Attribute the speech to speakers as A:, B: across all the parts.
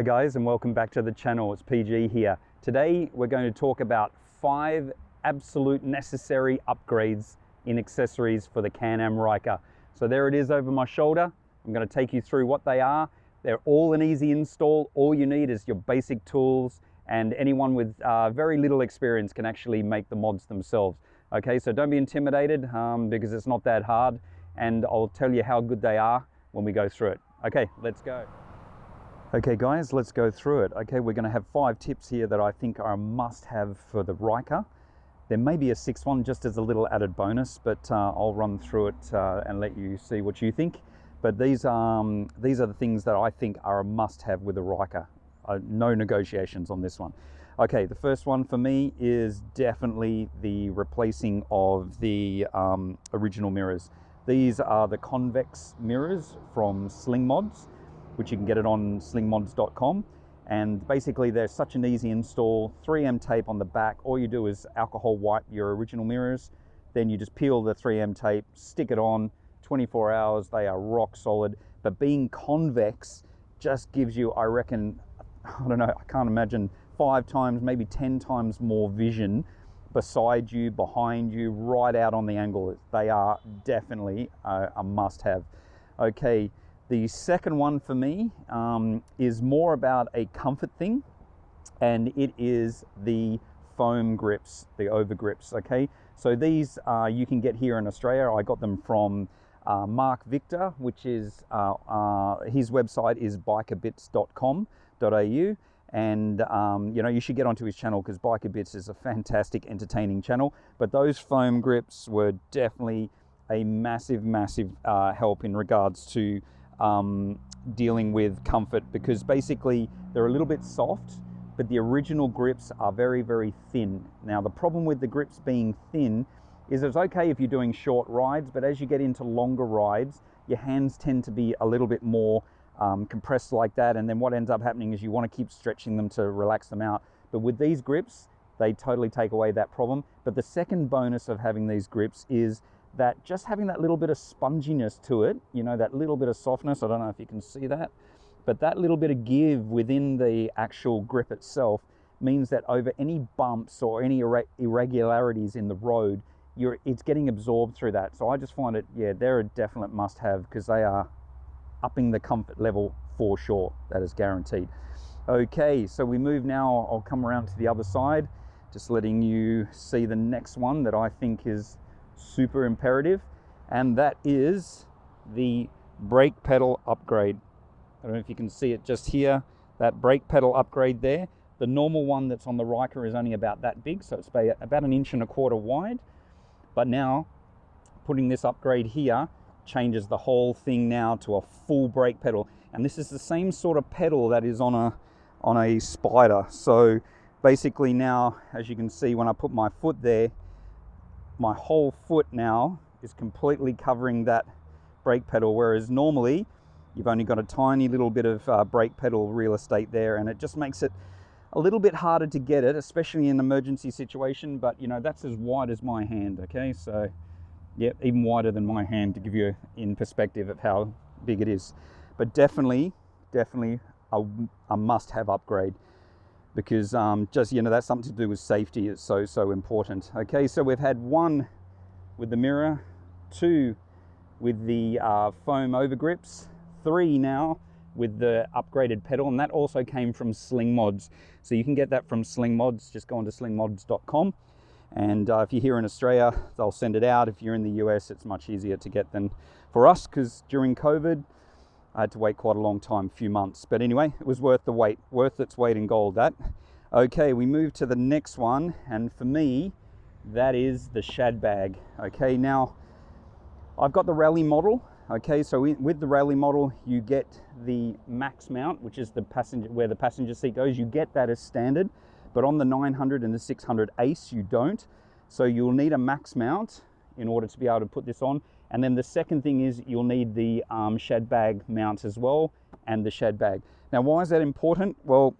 A: Hi guys, and welcome back to the channel. It's PG here. Today we're going to talk about 5 absolute necessary upgrades in accessories for the CAN AM Ryker. So there it is over my shoulder. I'm going to take you through what they are. They're all an easy install. All you need is your basic tools, and anyone with very little experience can actually make the mods themselves. Okay, so don't be intimidated because it's not that hard, and I'll tell you how good they are when we go through it. Okay, let's go. Okay guys, let's go through it. Okay, we're going to have 5 tips here that I think are a must-have for the Ryker. There may be a 6th one just as a little added bonus, but I'll run through it and let you see what you think. But these are the things that I think are a must-have with the Ryker. No negotiations on this one. Okay, the first one for me is definitely the replacing of the original mirrors. These are the Convex mirrors from Sling Mods, which you can get it on slingmods.com, and basically they're such an easy install. 3M tape on the back. All you do is alcohol wipe your original mirrors, then you just peel the 3M tape, stick it on. 24 hours, they are rock solid. But being convex just gives you, I reckon, I don't know, I can't imagine, 5 times, maybe 10 times more vision beside you, behind you, right out on the angle. They are definitely a must-have. Okay. The second one for me is more about a comfort thing, and it is the foam grips, the overgrips. Okay, so these you can get here in Australia. I got them from Mark Victor, which is his website is bikerbits.com.au, and you know, you should get onto his channel because Biker Bits is a fantastic, entertaining channel. But those foam grips were definitely a massive help in regards to dealing with comfort, because basically they're a little bit soft, but the original grips are very thin. Now the problem with the grips being thin is it's okay if you're doing short rides, but as you get into longer rides, your hands tend to be a little bit more compressed like that, and then what ends up happening is you want to keep stretching them to relax them out. But with these grips, they totally take away that problem. But the second bonus of having these grips is that just having that little bit of sponginess to it, you know, that little bit of softness, I don't know if you can see that, but that little bit of give within the actual grip itself means that over any bumps or any irregularities in the road, it's getting absorbed through that. So I just find it, yeah, they're a definite must-have because they are upping the comfort level for sure. That is guaranteed. Okay, so we move now, I'll come around to the other side, just letting you see the next one that I think is super imperative, and that is the brake pedal upgrade. I don't know if you can see it just here, that brake pedal upgrade there. The normal one that's on the Ryker is only about that big, so it's about 1.25 inches wide, but now putting this upgrade here changes the whole thing now to a full brake pedal, and this is the same sort of pedal that is on a Spider. So basically now, as you can see, when I put my foot there, my whole foot now is completely covering that brake pedal, whereas normally you've only got a tiny little bit of brake pedal real estate there, and it just makes it a little bit harder to get it, especially in an emergency situation. But you know, that's as wide as my hand. Okay, so yeah, even wider than my hand, to give you in perspective of how big it is. But definitely a must-have upgrade, because just, you know, that's something to do with safety. It's so important. Okay, so we've had 1 with the mirror, 2 with the foam overgrips, 3 now with the upgraded pedal, and that also came from Sling Mods. So you can get that from Sling Mods. Just go onto slingmods.com, and if you're here in Australia, they'll send it out. If you're in the US, it's much easier to get than for us, because during COVID I had to wait quite a long time, a few months. But anyway, it was worth the wait, worth its weight in gold, that. Okay, we move to the next one, and for me, that is the Shad bag. Okay, now, I've got the Rally model. Okay, so with the Rally model, you get the max mount, which is the passenger, where the passenger seat goes. You get that as standard, but on the 900 and the 600 Ace, you don't. So you'll need a max mount in order to be able to put this on. And then the second thing is you'll need the Shad bag mount as well, and the Shad bag. Now, why is that important? Well,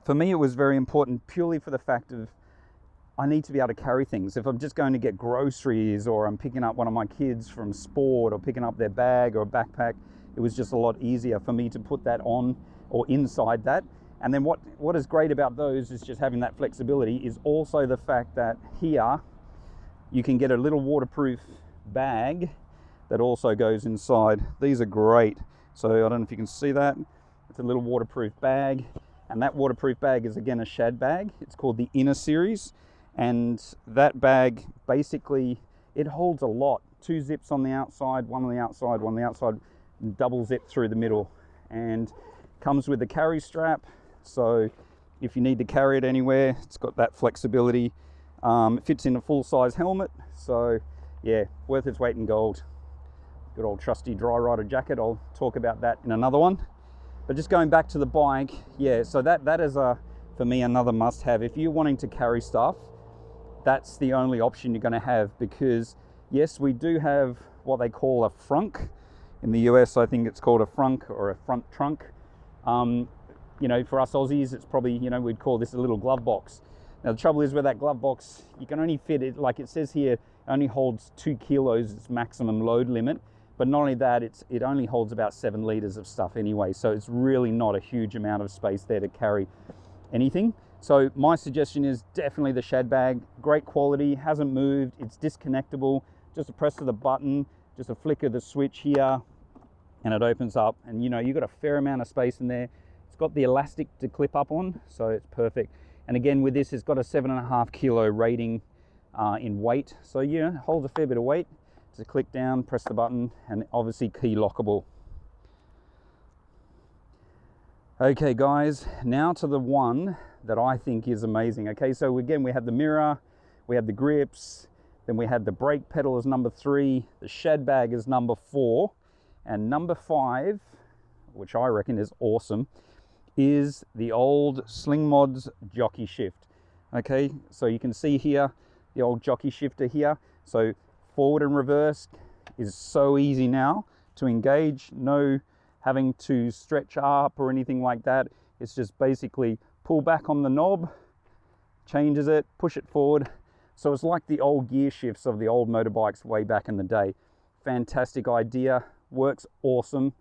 A: for me, it was very important purely for the fact of I need to be able to carry things. If I'm just going to get groceries, or I'm picking up one of my kids from sport, or picking up their bag or a backpack, it was just a lot easier for me to put that on or inside that. And then what is great about those is just having that flexibility is also the fact that here you can get a little waterproof bag that also goes inside. These are great. So I don't know if you can see that. It's a little waterproof bag, and that waterproof bag is again a Shad bag. It's called the Inner Series, and that bag basically, it holds a lot. 2 zips on the outside, one on the outside, one on the outside, double zip through the middle, and comes with a carry strap. So if you need to carry it anywhere, it's got that flexibility. It fits in a full-size helmet, so yeah, worth its weight in gold. Good old trusty dry rider jacket. I'll talk about that in another one. But just going back to the bike, yeah, so that is for me another must-have. If you're wanting to carry stuff, that's the only option you're going to have, because yes, we do have what they call a frunk. In the US, I think it's called a frunk or a front trunk. You know, for us Aussies, it's probably, you know, we'd call this a little glove box. Now the trouble is with that glove box, you can only fit it, like it says here, only holds 2 kilos, its maximum load limit. But not only that, it only holds about 7 liters of stuff anyway. So it's really not a huge amount of space there to carry anything. So my suggestion is definitely the Shad bag. Great quality, hasn't moved, it's disconnectable. Just a press of the button, just a flick of the switch here, and it opens up. And you know, you've got a fair amount of space in there. It's got the elastic to clip up on, so it's perfect. And again, with this, it's got a 7.5 kilo rating in weight. So yeah, holds a fair bit of weight. Just click down, press the button, and obviously key lockable. Okay guys, now to the one that I think is amazing. Okay, so again, we had the mirror, we had the grips, then we had the brake pedal as number 3, the Shad bag is number 4, and number 5, which I reckon is awesome, is the old Sling Mods Jockey shift. Okay, so you can see here the old Jockey shifter here. So forward and reverse is so easy now to engage, no having to stretch up or anything like that. It's just basically pull back on the knob, changes it, push it forward. So it's like the old gear shifts of the old motorbikes way back in the day. Fantastic idea, works awesome,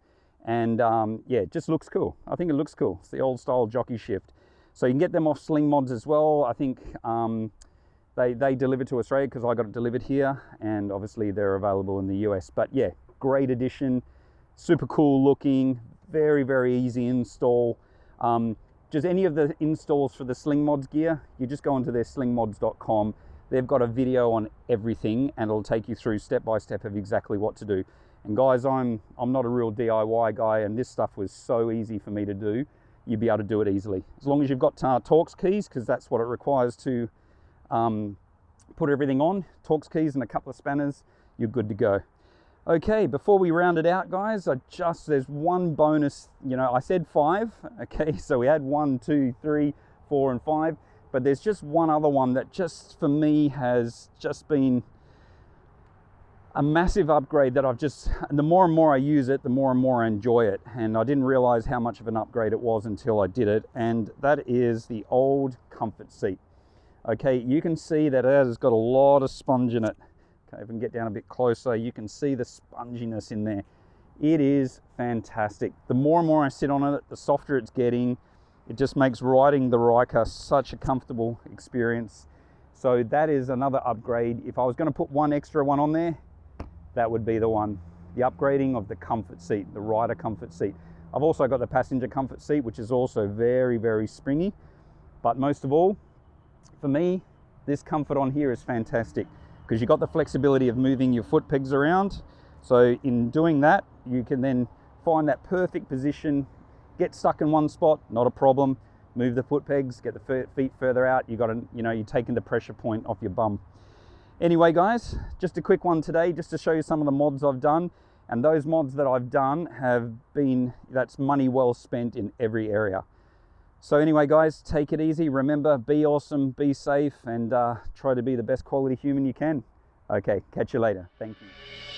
A: and yeah, it just looks cool. I think it looks cool. It's the old style Jockey shift. So you can get them off Sling Mods as well. I think they deliver to Australia because I got it delivered here, and obviously they're available in the US. But yeah, great addition, super cool looking, very, very easy install. Just any of the installs for the Sling Mods gear, you just go onto their slingmods.com. They've got a video on everything, and it'll take you through step by step of exactly what to do. And guys, I'm not a real DIY guy, and this stuff was so easy for me to do. You'd be able to do it easily. As long as you've got Torx keys, because that's what it requires to put everything on, Torx keys and a couple of spanners, you're good to go. Okay, before we round it out, guys, there's one bonus. You know, I said 5, okay, so we had 1, 2, 3, 4, and 5, but there's just one other one that just for me has just been a massive upgrade that the more and more I use it, the more and more I enjoy it. And I didn't realize how much of an upgrade it was until I did it. And that is the old comfort seat. Okay, you can see that it has got a lot of sponge in it. Okay, if we can get down a bit closer, you can see the sponginess in there. It is fantastic. The more and more I sit on it, the softer it's getting. It just makes riding the Ryker such a comfortable experience. So that is another upgrade. If I was going to put one extra one on there, that would be the one. The upgrading of the comfort seat, the rider comfort seat. I've also got the passenger comfort seat, which is also very, very springy. But most of all, for me, this comfort on here is fantastic because you've got the flexibility of moving your foot pegs around. So in doing that, you can then find that perfect position, get stuck in one spot, not a problem. Move the foot pegs, get the feet further out. You're taking the pressure point off your bum. Anyway, guys, just a quick one today, just to show you some of the mods I've done. And those mods that I've done that's money well spent in every area. So anyway, guys, take it easy. Remember, be awesome, be safe, and try to be the best quality human you can. Okay, catch you later. Thank you.